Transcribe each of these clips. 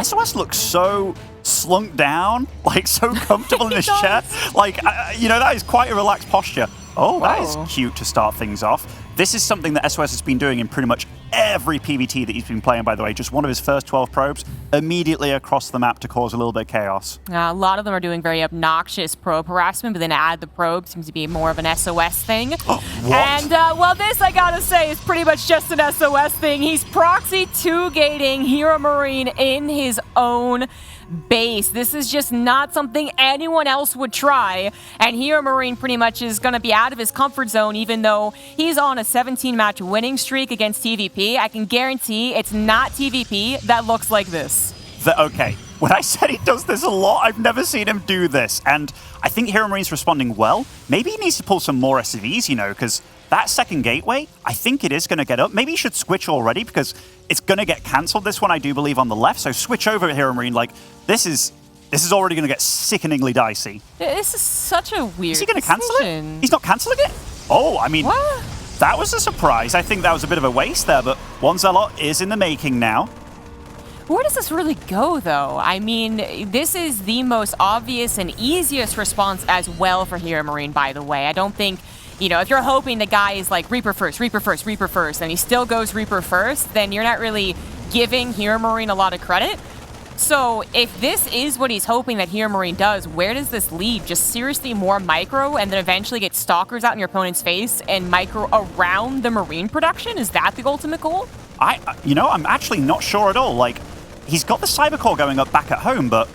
SOS looks so slunk down, like so comfortable in this chair. Like, you know, that is quite a relaxed posture. Oh, that is cute to start things off. This is something that SOS has been doing in pretty much every PvT that he's been playing, by the way. Just one of his first 12 probes immediately across the map to cause a little bit of chaos. A lot of them are doing very obnoxious probe harassment, but then add the probe seems to be more of an SOS thing. Oh, what? And, well, this, I gotta say, is pretty much just an SOS thing. He's proxy 2-gating Heromarine in his own base. This is just not something anyone else would try, and Heromarine pretty much is going to be out of his comfort zone, even though he's on a 17-match winning streak against TVP. I can guarantee it's not TVP that looks like this. Okay, when I said he does this a lot, I've never seen him do this, and I think Heromarines responding well. Maybe he needs to pull some more SCVs, you know, because that second gateway, I think it is going to get up. Maybe he should switch already, because it's going to get cancelled, this one, I do believe, on the left. So switch over, Heromarine. Like, this is already going to get sickeningly dicey. This is such a weird Is he going to cancel it? He's not cancelling it? Oh, I mean, what? That was a surprise. I think that was a bit of a waste there, but one Zealot is in the making now. Where does this really go, though? I mean, this is the most obvious and easiest response as well for Heromarine, by the way. I don't think, you know, if you're hoping the guy is like Reaper first, Reaper first, Reaper first, and he still goes Reaper first, then you're not really giving Heromarine a lot of credit. So if this is what he's hoping that Heromarine does, where does this lead? Just seriously more micro and then eventually get stalkers out in your opponent's face and micro around the Marine production? Is that the ultimate goal? You know, I'm actually not sure at all. Like, he's got the cyber core going up back at home, but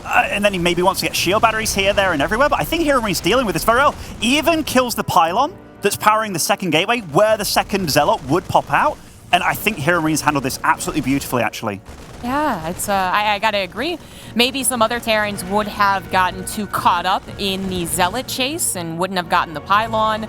and then he maybe wants to get shield batteries here, there, and everywhere, but I think Heromarines dealing with this very well. Even kills the pylon that's powering the second gateway, where the second Zealot would pop out, and I think Heromarines handled this absolutely beautifully, actually. Yeah, it's I gotta agree. Maybe some other Terrans would have gotten too caught up in the Zealot chase and wouldn't have gotten the pylon.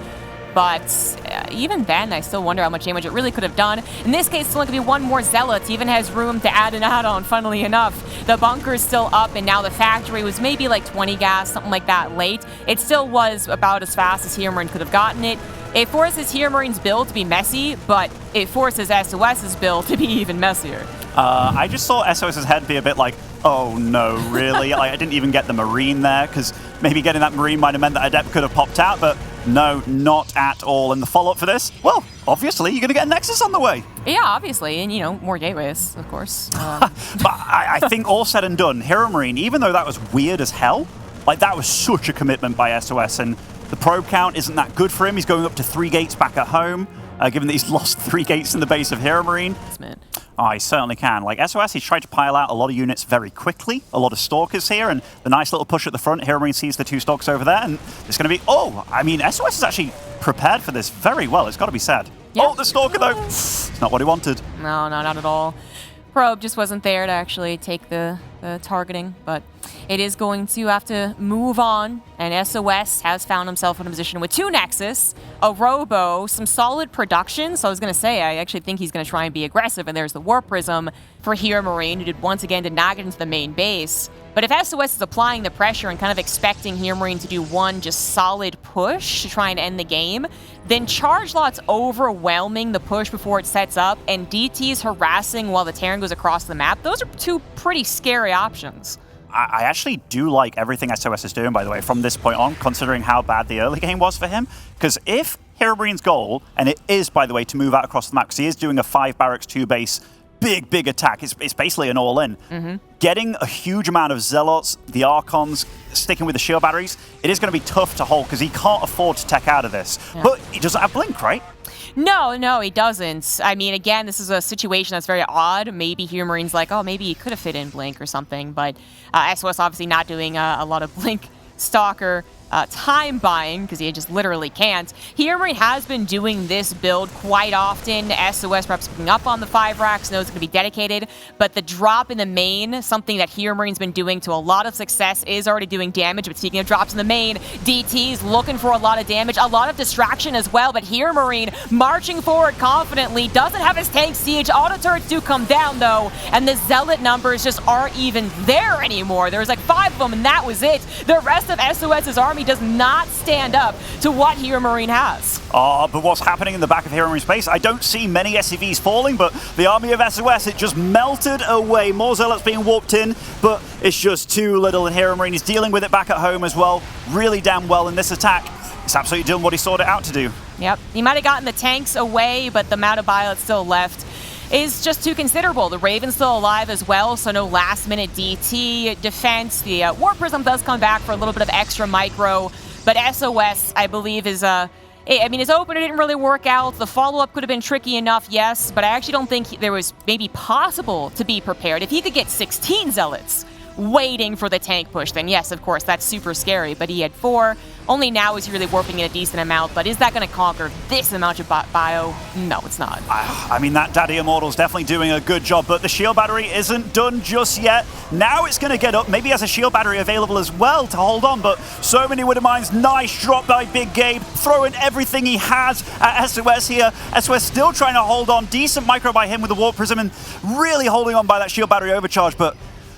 But even then, I still wonder how much damage it really could have done. In this case, it's only going to be one more Zealot. Even has room to add an add-on, funnily enough. The bunker is still up, and now the factory was maybe like 20 gas, something like that late. It still was about as fast as Heromarine could have gotten it. It forces Heromarines' build to be messy, but it forces SOS's build to be even messier. I just saw SOS's head be a bit like, oh no, really? I didn't even get the Marine there, because maybe getting that Marine might have meant that Adept could have popped out, but no, not at all. And the follow-up for this? Well, obviously, you're going to get a Nexus on the way. Yeah, obviously, and, you know, more gateways, of course. But I think all said and done, Heromarine, even though that was weird as hell, like, that was such a commitment by SOS, and the probe count isn't that good for him. He's going up to 3 gates back at home, given that he's lost 3 gates in the base of Heromarine. Oh, he certainly can. Like, SOS, he's tried to pile out a lot of units very quickly, a lot of Stalkers here, and the nice little push at the front. Heromarine sees the 2 Stalkers over there, and it's going to be... Oh, I mean, SOS is actually prepared for this very well, it's got to be said. Yep. Oh, the Stalker, though! It's not what he wanted. No, not at all. Probe just wasn't there to actually take the targeting, but it is going to have to move on, and SOS has found himself in a position with 2 Nexus, a Robo, some solid production. So I was going to say, I actually think he's going to try and be aggressive, and there's the War Prism for Heromarine, who did once again to not get into the main base. But if SOS is applying the pressure and kind of expecting Heromarine to do one just solid push to try and end the game, then Charge Lot's overwhelming the push before it sets up, and DT's harassing while the Terran goes across the map. Those are 2 pretty scary options. I actually do like everything SOS is doing, by the way, from this point on, considering how bad the early game was for him. Because if Herobrine's goal, and it is, by the way, to move out across the map, because he is doing a 5 barracks, 2 base, big attack. It's basically an all-in. Getting a huge amount of Zealots, the Archons, sticking with the shield batteries, it is going to be tough to hold, because he can't afford to tech out of this. Yeah. But he doesn't have Blink, right? No, he doesn't. I mean, again, this is a situation that's very odd. Maybe Heromarines like, oh, maybe he could have fit in Blink or something, but SOS obviously not doing a lot of Blink Stalker time buying, because he just literally can't. Heromarine has been doing this build quite often. SOS perhaps picking up on the 5 racks, knows it's going to be dedicated, but the drop in the main, something that Heromarine been doing to a lot of success, is already doing damage. But speaking of drops in the main, DT's looking for a lot of damage, a lot of distraction as well, but Heromarine marching forward confidently, doesn't have his tank siege. Auto turrets do come down though, and the Zealot numbers just aren't even there anymore. There was like 5 of them, and that was it. The rest of SOS's army army does not stand up to what Heromarine has. But what's happening in the back of Heromarine space? I don't see many SCVs falling, but the army of SOS, it just melted away. More Zealots being warped in, but it's just too little, and Heromarine is dealing with it back at home as well. Really damn well in this attack. It's absolutely doing what he sought it out to do. Yep, he might have gotten the tanks away, but the amount of bio that's still left is just too considerable. The Raven's still alive as well, so no last-minute DT defense. The Warp Prism does come back for a little bit of extra micro, but SOS, I believe, is I mean, his opener didn't really work out. The follow-up could have been tricky enough, yes, but I actually don't think there was maybe possible to be prepared. If he could get 16 Zealots waiting for the tank push, then yes, of course, that's super scary, but he had 4. Only now is he really warping in a decent amount, but is that going to conquer this amount of bio? No, it's not. I mean, that Daddy Immortal's definitely doing a good job, but the shield battery isn't done just yet. Now it's going to get up. Maybe he has a shield battery available as well to hold on, but so many Widow Mines. Nice drop by Big Gabe, throwing everything he has at SOS here. SOS still trying to hold on. Decent micro by him with the Warp Prism and really holding on by that shield battery overcharge, but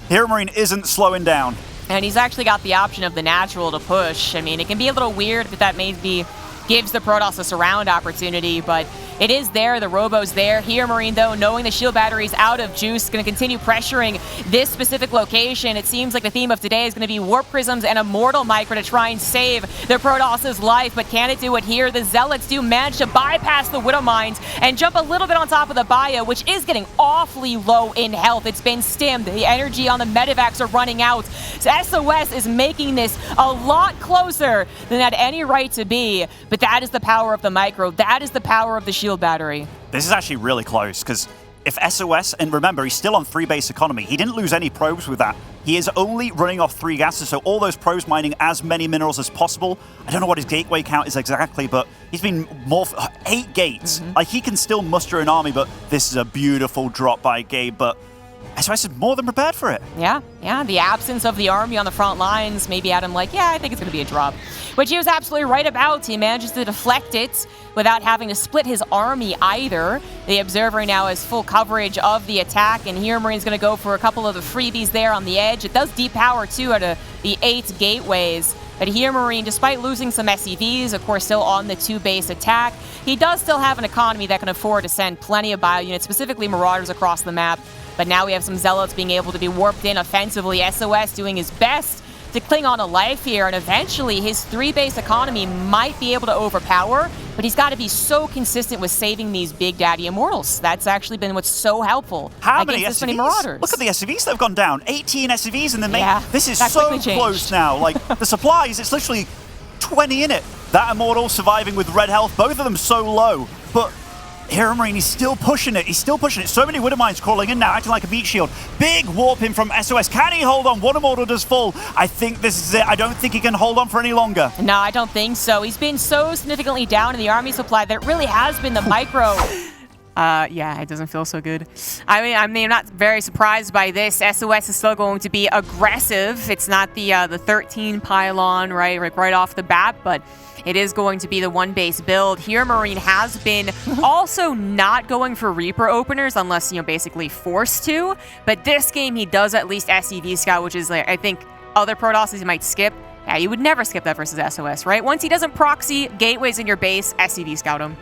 Heromarine isn't slowing down. And he's actually got the option of the natural to push. I mean, it can be a little weird if that maybe gives the Protoss a surround opportunity, but it is there. The Robo's there. Heromarine, though, knowing the shield battery's out of juice, going to continue pressuring this specific location. It seems like the theme of today is going to be Warp Prisms and Immortal Micro to try and save the Protoss's life, but can it do it here? The Zealots do manage to bypass the Widow Mines and jump a little bit on top of the bio, which is getting awfully low in health. It's been stimmed. The energy on the medevacs are running out. So SOS is making this a lot closer than it had any right to be, but that is the power of the micro. That is the power of the shield battery. This is actually really close, because if SOS, and remember, he's still on 3 base economy, he didn't lose any probes with that. He is only running off 3 gases, so all those probes mining as many minerals as possible. I don't know what his gateway count is exactly, but he's been more 8 gates. Like, he can still muster an army, but this is a beautiful drop by Gabe, but SOS is more than prepared for it. Yeah. The absence of the army on the front lines maybe had him like, yeah, I think it's going to be a drop. Which he was absolutely right about. He manages to deflect it without having to split his army either. The Observer now has full coverage of the attack, and Heromarine going to go for a couple of the freebies there on the edge. It does deep power, too, out of the 8 gateways. But Heromarine, despite losing some SCVs, of course, still on the 2-base attack, he does still have an economy that can afford to send plenty of bio units, specifically Marauders across the map. But now we have some Zealots being able to be warped in offensively. SOS doing his best to cling on to life here, and eventually his 3-base economy might be able to overpower, but he's got to be so consistent with saving these Big Daddy Immortals. That's actually been what's so helpful. How many this SCVs? Many Marauders. Look at the SCVs that have gone down. 18 SCVs in the main. Yeah, this is so close now. Like, the supplies, it's literally 20 in it. That Immortal surviving with red health, both of them so low, but Heromarine, he's still pushing it. He's still pushing it. So many Widow Mines crawling in now, acting like a meat shield. Big warp in from SOS. Can he hold on? One Immortal does fall. I think this is it. I don't think he can hold on for any longer. No, I don't think so. He's been so significantly down in the army supply that it really has been the micro. Yeah, it doesn't feel so good. I mean, I'm not very surprised by this. SOS is still going to be aggressive. It's not the 13 pylon, right off the bat, but it is going to be the 1-base build. Heromarine has been also not going for Reaper openers unless, basically forced to. But this game, he does at least SCV scout, which is, like, I think other Protosses he might skip. Yeah, you would never skip that versus SOS, right? Once he doesn't proxy gateways in your base, SCV scout him.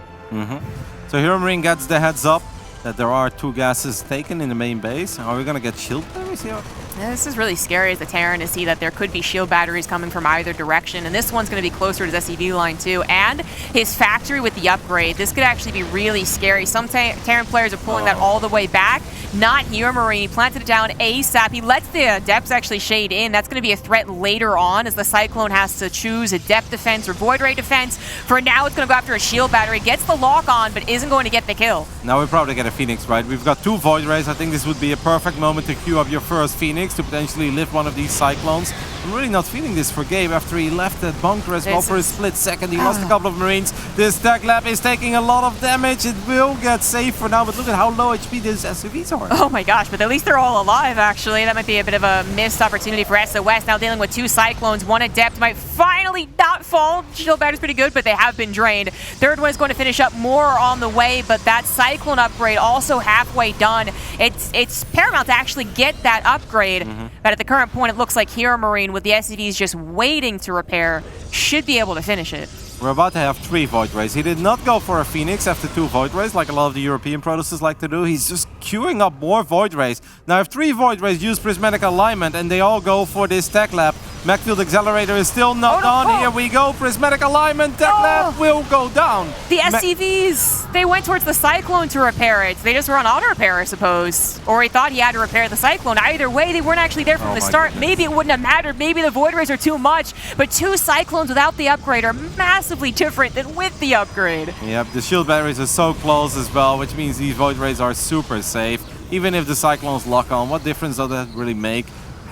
So Heromarine gets the heads up that there are 2 gases taken in the main base. Are we going to get shield batteries here? This is really scary as the Terran to see that there could be shield batteries coming from either direction, and this one's going to be closer to his SCV line too, and his factory with the upgrade. This could actually be really scary. Some Terran players are pulling that all the way back. Not Heromarine. He planted it down ASAP. He lets the depths actually shade in. That's going to be a threat later on as the Cyclone has to choose a depth defense or void ray defense. For now, it's going to go after a shield battery. Gets the lock on, but isn't going to get the kill. Now we probably get a Phoenix, right? We've got 2 void rays. I think this would be a perfect moment to queue up your first Phoenix to potentially lift one of these Cyclones. I'm really not feeling this for Gabe after he left that bunker as well for a split second. He lost a couple of Marines. This Tech Lab is taking a lot of damage. It will get safe for now, but look at how low HP these SUVs are. Oh my gosh, but at least they're all alive, actually. That might be a bit of a missed opportunity for SOS. Now dealing with 2 Cyclones. One Adept might finally not fall. Shield battery's pretty good, but they have been drained. Third one is going to finish up. More on the way, but that Cyclone upgrade also halfway done. It's paramount to actually get that upgrade, but at the current point, it looks like Heromarine Marine with the SCVs just waiting to repair should be able to finish it. We're about to have 3 Void Rays. He did not go for a Phoenix after 2 Void Rays, like a lot of the European protosses like to do. He's just queuing up more Void Rays. Now, if 3 Void Rays use Prismatic Alignment and they all go for this Tech Lab, Macfield Accelerator is still not on. Here we go. Prismatic Alignment. Tech Lab will go down. The SCVs, they went towards the Cyclone to repair it. They just were on auto repair, I suppose. Or he thought he had to repair the Cyclone. Either way, they weren't actually there from the start. Goodness. Maybe it wouldn't have mattered. Maybe the Void Rays are too much. But 2 Cyclones without the upgrade are massively different than with the upgrade. Yep, the shield batteries are so close as well, which means these Void Rays are super safe. Even if the Cyclones lock on, what difference does that really make?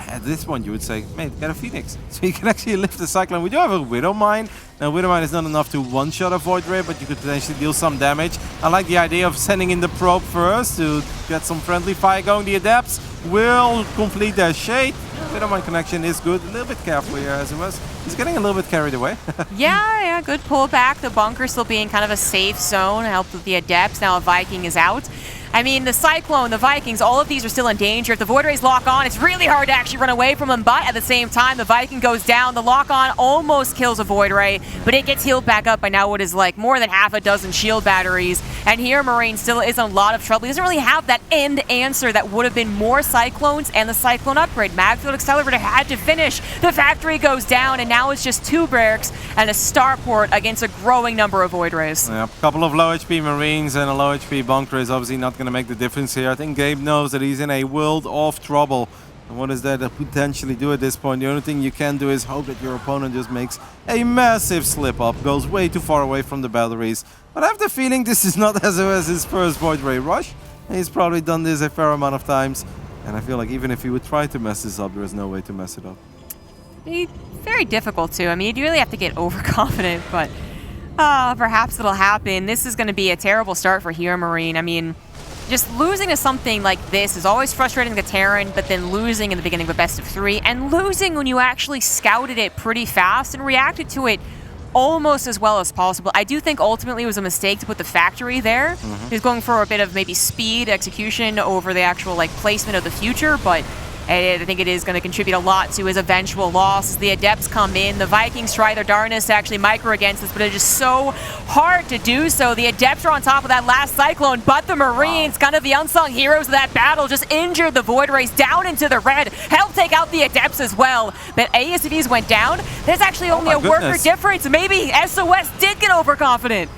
At this point, you would say, mate, get a Phoenix. So you can actually lift the Cyclone. We do have a Widowmine. Now, Widowmine is not enough to one-shot a Void Ray, but you could potentially deal some damage. I like the idea of sending in the probe first to get some friendly fire going. The Adepts will complete their shade. Widowmine connection is good. A little bit careful here, as it was. He's getting a little bit carried away. Yeah, good pullback. The bunker still being kind of a safe zone. Helped with the Adepts. Now a Viking is out. I mean, the Cyclone, the Vikings, all of these are still in danger. If the Void Rays lock on, it's really hard to actually run away from them, but at the same time, the Viking goes down. The lock-on almost kills a Void Ray, but it gets healed back up by now what is like more than half a dozen shield batteries. And Heromarine still is in a lot of trouble. He doesn't really have that end answer that would have been more Cyclones and the Cyclone upgrade. Macfield Accelerator had to finish. The factory goes down, and now it's just 2 barracks and a starport against a growing number of Void Rays. Yeah, a couple of low HP Marines and a low HP bunker is obviously not going to make the difference here. I think Gabe knows that he's in a world of trouble. And what is there to potentially do at this point? The only thing you can do is hope that your opponent just makes a massive slip up, goes way too far away from the batteries. But I have the feeling this is not sOs' first Void Ray rush. He's probably done this a fair amount of times. And I feel like even if he would try to mess this up, there is no way to mess it up. Very difficult to. I mean, you really have to get overconfident, but perhaps it'll happen. This is going to be a terrible start for Heromarine. I mean, just losing to something like this is always frustrating to Terran, but then losing in the beginning of a best of 3, and losing when you actually scouted it pretty fast and reacted to it almost as well as possible. I do think ultimately it was a mistake to put the factory there. He's going for a bit of maybe speed, execution over the actual like placement of the future, but I think it is going to contribute a lot to his eventual loss as the Adepts come in. The Vikings try their darnest to actually micro against this, but it's just so hard to do so. The Adepts are on top of that last Cyclone, but the Marines, kind of the unsung heroes of that battle, just injured the Void Rays down into the red, helped take out the Adepts as well. But ASVs went down. There's actually only a worker difference. Maybe sOs did get overconfident.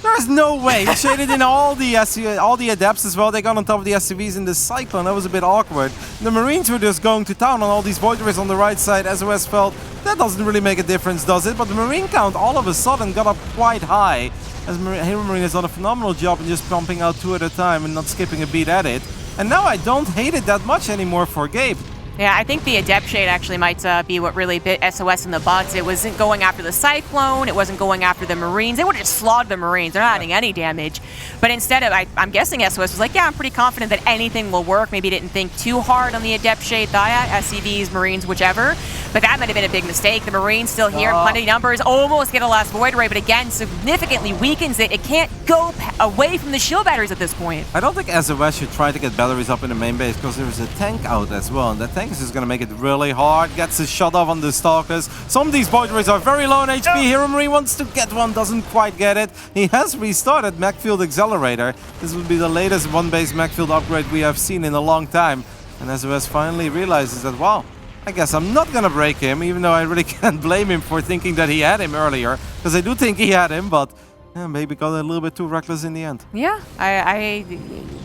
There's no way. He shaded in all the Adepts as well. They got on top of the SCVs in the Cyclone. That was a bit awkward. The Marines were just going to town on all these Void Rays on the right side. sOs felt that doesn't really make a difference, does it? But the Marine count all of a sudden got up quite high. As Heromarine has done a phenomenal job in just pumping out 2 at a time and not skipping a beat at it. And now I don't hate it that much anymore for Gabe. Yeah, I think the Adept Shade actually might be what really bit sOs in the butts. It wasn't going after the Cyclone, it wasn't going after the Marines. They would have just slaughtered the Marines. They're not adding any damage. But instead of, I'm guessing sOs was like, yeah, I'm pretty confident that anything will work. Maybe didn't think too hard on the Adept Shade, thought, yeah, SCVs, Marines, whichever. But that might have been a big mistake. The Marines still here in plenty of numbers, almost get a last Void Ray, but again, significantly weakens it. It can't go away from the shield batteries at this point. I don't think sOs should try to get batteries up in the main base because there's a tank out as well, and that tank is just going to make it really hard. Gets a shot off on the Stalkers. Some of these Void Rays are very low on HP. Heromarine wants to get one, doesn't quite get it. He has restarted Macfield Accelerator. This will be the latest one-base Macfield upgrade we have seen in a long time. And sOs finally realizes that, wow, I guess I'm not going to break him, even though I really can't blame him for thinking that he had him earlier. Because I do think he had him, but yeah, maybe got a little bit too reckless in the end. Yeah,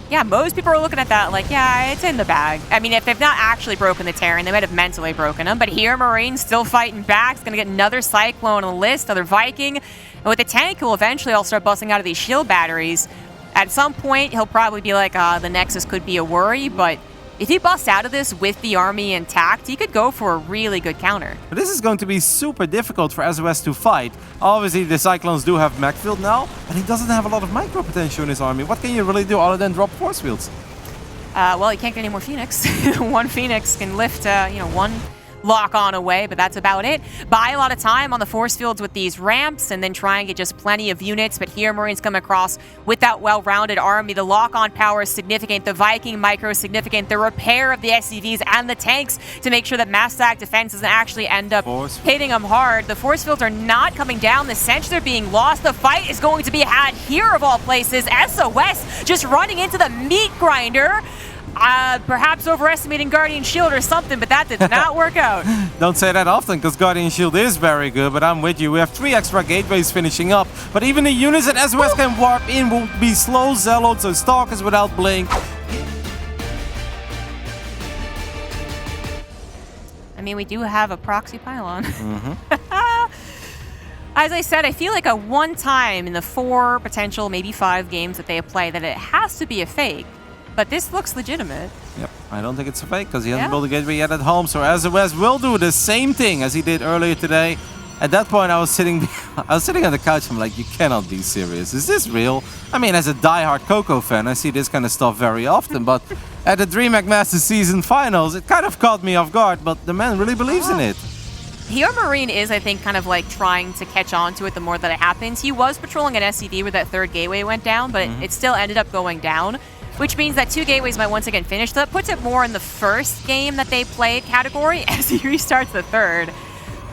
yeah, most people are looking at that like, yeah, it's in the bag. I mean, if they've not actually broken the Terran, they might have mentally broken him. But here, Marine's still fighting back. It's going to get another Cyclone on the list, another Viking. And with the tank, he'll eventually all start busting out of these shield batteries. At some point, he'll probably be like, the Nexus could be a worry, but if he busts out of this with the army intact, he could go for a really good counter. But this is going to be super difficult for sOs to fight. Obviously, the Cyclones do have Macfield now, but he doesn't have a lot of micro potential in his army. What can you really do other than drop force fields? Well, he can't get any more Phoenix. One Phoenix can lift, one lock on away, but that's about it. Buy a lot of time on the force fields with these ramps, and then try and get just plenty of units, but Heromarines come across with that well-rounded army. The lock-on power is significant, the Viking micro is significant, the repair of the SCVs and the tanks to make sure that mass stack defense doesn't actually end up hitting them hard. The force fields are not coming down, the Sench are being lost, the fight is going to be had here of all places. sOs just running into the meat grinder. Perhaps overestimating Guardian Shield or something, but that did not work out. Don't say that often, because Guardian Shield is very good, but I'm with you. We have 3 extra gateways finishing up, but even the units that sOs can warp in will be slow Zealots or Stalkers without Blink. I mean, we do have a proxy pylon. As I said, I feel like a one time in the 4 potential, maybe 5 games that they play that it has to be a fake. But this looks legitimate. Yep, I don't think it's a fake because he hasn't built a gateway yet at home. So sOs will do the same thing as he did earlier today. At that point, I was sitting on the couch. I'm like, you cannot be serious. Is this real? I mean, as a diehard Coco fan, I see this kind of stuff very often. But at the DreamHack Masters season finals, it kind of caught me off guard. But the man really believes in it. Heromarine is, I think, kind of like trying to catch on to it the more that it happens. He was patrolling an SCV where that 3rd gateway went down, but it still ended up going down, which means that 2 gateways might once again finish. That puts it more in the first game that they played category as he restarts the 3rd.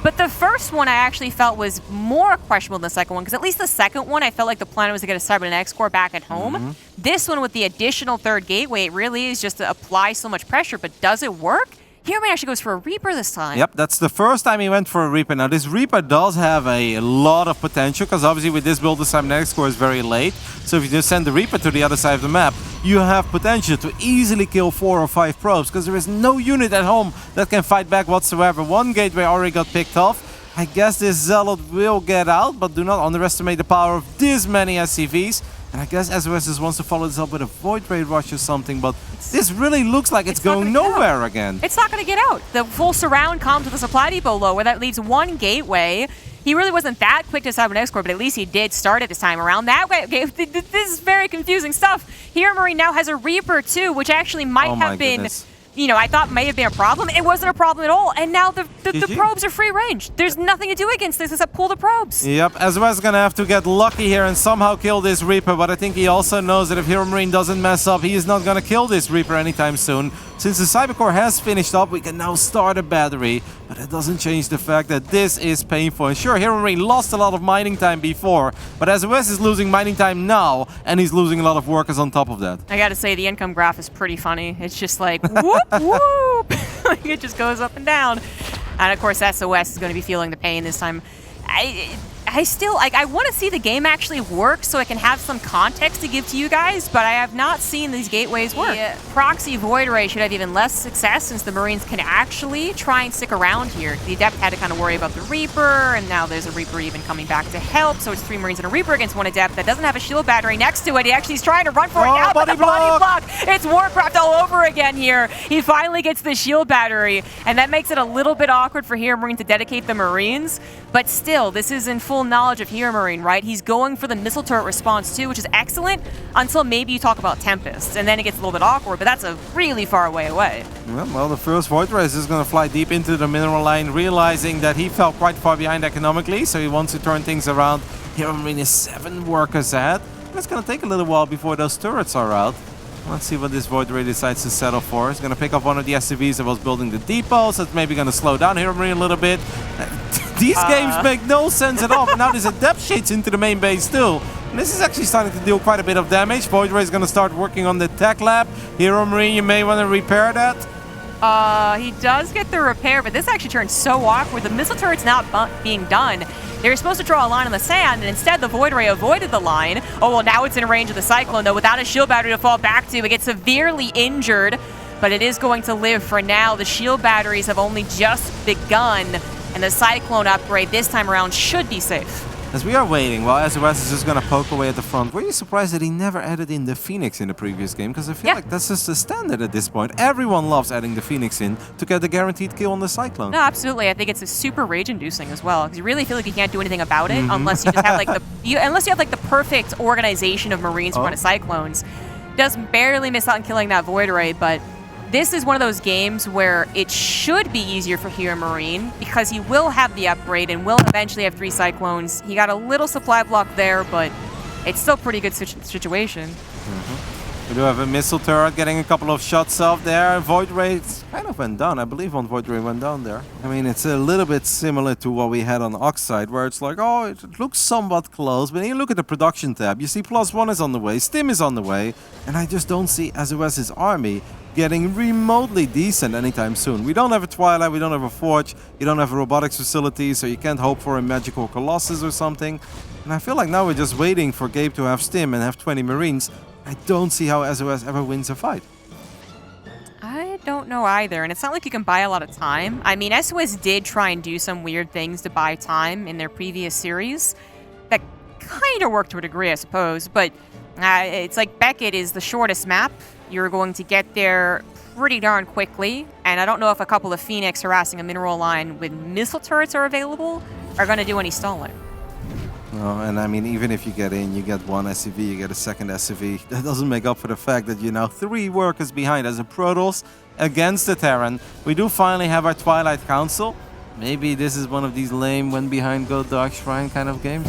But the first one I actually felt was more questionable than the second one, because at least the second one I felt like the plan was to get a Cybernet X-Core back at home. This one with the additional 3rd gateway, it really is just to apply so much pressure, but does it work? Heromarine actually goes for a Reaper this time. Yep, that's the first time he went for a Reaper. Now, this Reaper does have a lot of potential, because obviously with this build, the cybernetic score is very late. So if you just send the Reaper to the other side of the map, you have potential to easily kill 4 or 5 probes, because there is no unit at home that can fight back whatsoever. 1 gateway already got picked off. I guess this Zealot will get out, but do not underestimate the power of this many SCVs. And I guess sOs just wants to follow this up with a Void Ray Rush or something, but this really looks like it's going nowhere again. It's not going to get out. The full surround comes with a supply depot low, where that leaves 1 gateway. He really wasn't that quick to Cyber X-Core, but at least he did start it this time around. That way, this is very confusing stuff. Heromarine now has a Reaper too, which actually might have been... You know, I thought may have been a problem. It wasn't a problem at all. And now the probes are free range. There's nothing to do against this except pull the probes. Yep, sOs is going to have to get lucky here and somehow kill this Reaper. But I think he also knows that if Heromarine doesn't mess up, he is not going to kill this Reaper anytime soon. Since the Cybercore has finished up, we can now start a battery. But it doesn't change the fact that this is painful. And sure, Heromarine lost a lot of mining time before. But sOs is losing mining time now. And he's losing a lot of workers on top of that. I got to say, the income graph is pretty funny. It's just like, whoop, whoop. It just goes up and down. And of course, sOs is going to be feeling the pain this time. I still, I want to see the game actually work so I can have some context to give to you guys, but I have not seen these gateways work. The Proxy Void Ray should have even less success since the Marines can actually try and stick around here. The Adept had to kind of worry about the Reaper, and now there's a Reaper even coming back to help, so it's 3 Marines and a Reaper against 1 Adept that doesn't have a shield battery next to it. He actually is trying to run for it now, but the body block! It's Warcraft all over again here. He finally gets the shield battery, and that makes it a little bit awkward for Heromarine to dedicate the Marines, but still, this is in full knowledge of Heromarine, right? He's going for the missile turret response too, which is excellent until maybe you talk about Tempests, and then it gets a little bit awkward, but that's a really far away. Well, the first Void Race is going to fly deep into the mineral line, realizing that he fell quite far behind economically, so he wants to turn things around. Heromarine is 7 workers ahead. It's going to take a little while before those turrets are out. Let's see what this Void Ray decides to settle for. He's going to pick up one of the SCVs that was building the depot, so it's maybe going to slow down Heromarine a little bit. These games make no sense at all. But now there's a depth shades into the main base too. And this is actually starting to deal quite a bit of damage. Void Ray is going to start working on the tech lab. Heromarine, you may want to repair that. He does get the repair, but this actually turns so awkward. The missile turret's not being done. They were supposed to draw a line on the sand, and instead the Void Ray avoided the line. Oh, well, now it's in range of the Cyclone, though, without a shield battery to fall back to. It gets severely injured, but it is going to live for now. The shield batteries have only just begun, and the Cyclone upgrade this time around should be safe. As we are waiting, while sOs is just going to poke away at the front, were you surprised that he never added in the Phoenix in the previous game? Because I feel like that's just the standard at this point. Everyone loves adding the Phoenix in to get the guaranteed kill on the Cyclone. No, absolutely. I think it's a super rage-inducing as well, because you really feel like you can't do anything about it unless you just have like unless you have like the perfect organization of Marines for one of Cyclones. Does barely miss out on killing that Void Ray, but this is one of those games where it should be easier for Heromarine because he will have the upgrade and will eventually have 3 Cyclones. He got a little supply block there, but it's still a pretty good situation. We do have a missile turret getting a couple of shots off there. Void Rays kind of went down. I believe one Void Ray went down there. I mean, it's a little bit similar to what we had on Oxide, where it's like, oh, it looks somewhat close. But then you look at the production tab, you see +1 is on the way, Stim is on the way, and I just don't see sOS's army getting remotely decent anytime soon. We don't have a Twilight, we don't have a Forge, you don't have a robotics facility, so you can't hope for a magical Colossus or something. And I feel like now we're just waiting for Gabe to have Stim and have 20 Marines. I don't see how sOS ever wins a fight. I don't know either, and it's not like you can buy a lot of time. I mean, sOS did try and do some weird things to buy time in their previous series. That kind of worked to a degree, I suppose, but it's like Beckett is the shortest map. You're going to get there pretty darn quickly, and I don't know if a couple of Phoenix harassing a mineral line with missile turrets are available are going to do any stalling. No, and I mean, even if you get in, you get 1 SCV, you get a second SCV. That doesn't make up for the fact that you're now 3 workers behind as a Protoss against the Terran. We do finally have our Twilight Council. Maybe this is one of these lame when behind go Dark Shrine kind of games.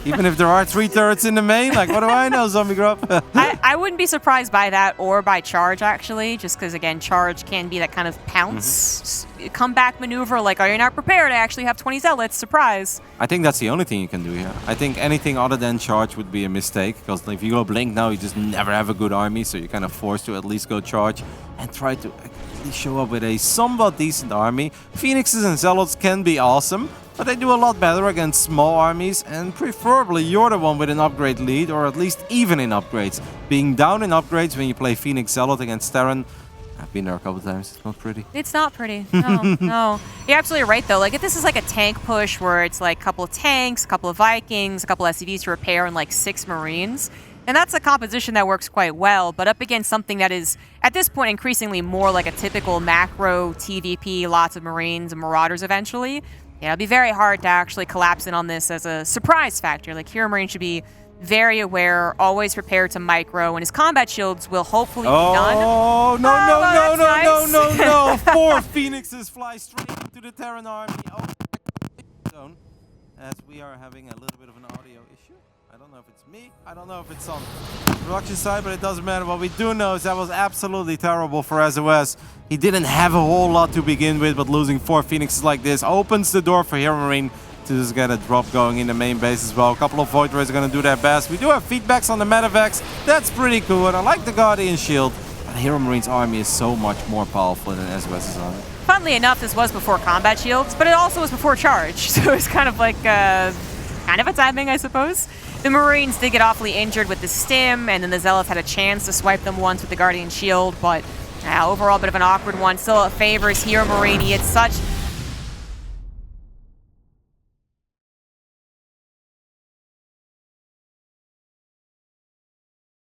Even if there are 3 turrets in the main, like what do I know, Zombie Grub? I wouldn't be surprised by that or by Charge, actually, just because, again, Charge can be that kind of pounce, comeback maneuver, like, oh, you're not prepared, I actually have 20 Zealots, surprise. I think that's the only thing you can do here. I think anything other than Charge would be a mistake, because if you go Blink now, you just never have a good army, so you're kind of forced to at least go Charge and try to show up with a somewhat decent army. Phoenixes and Zealots can be awesome, but they do a lot better against small armies, and preferably you're the one with an upgrade lead, or at least even in upgrades. Being down in upgrades when you play Phoenix Zealot against Terran, I've been there a couple times, it's not pretty. It's not pretty, no, no. You're absolutely right, though. Like, if this is like a tank push where it's like a couple of tanks, a couple of Vikings, a couple of SCVs to repair, and like 6 Marines, and that's a composition that works quite well, but up against something that is, at this point, increasingly more like a typical macro TVP, lots of Marines and Marauders eventually, yeah, it'll be very hard to actually collapse in on this as a surprise factor. Like, Heromarine should be very aware, always prepared to micro, and his combat shields will hopefully be done. Oh, no, no, well, no, no, nice. no, no, no. 4 Phoenixes fly straight into the Terran army. Oh, zone. As we are having a little bit of an audio issue. I don't know if it's me. I don't know if it's on the production side, but it doesn't matter. What we do know is that was absolutely terrible for sOS. He didn't have a whole lot to begin with, but losing 4 Phoenixes like this opens the door for Heromarine to just get a drop going in the main base as well. A couple of Void Rays are going to do their best. We do have feedbacks on the Medivacs. That's pretty cool, and I like the Guardian Shield. But Heromarines' army is so much more powerful than sOS's army. Funnily enough, this was before combat shields, but it also was before Charge, so it's kind of like kind of a timing, I suppose. The Marines did get awfully injured with the Stim, and then the Zealots had a chance to swipe them once with the Guardian Shield, but overall, a bit of an awkward one. Still, it favors Heromarine. He had such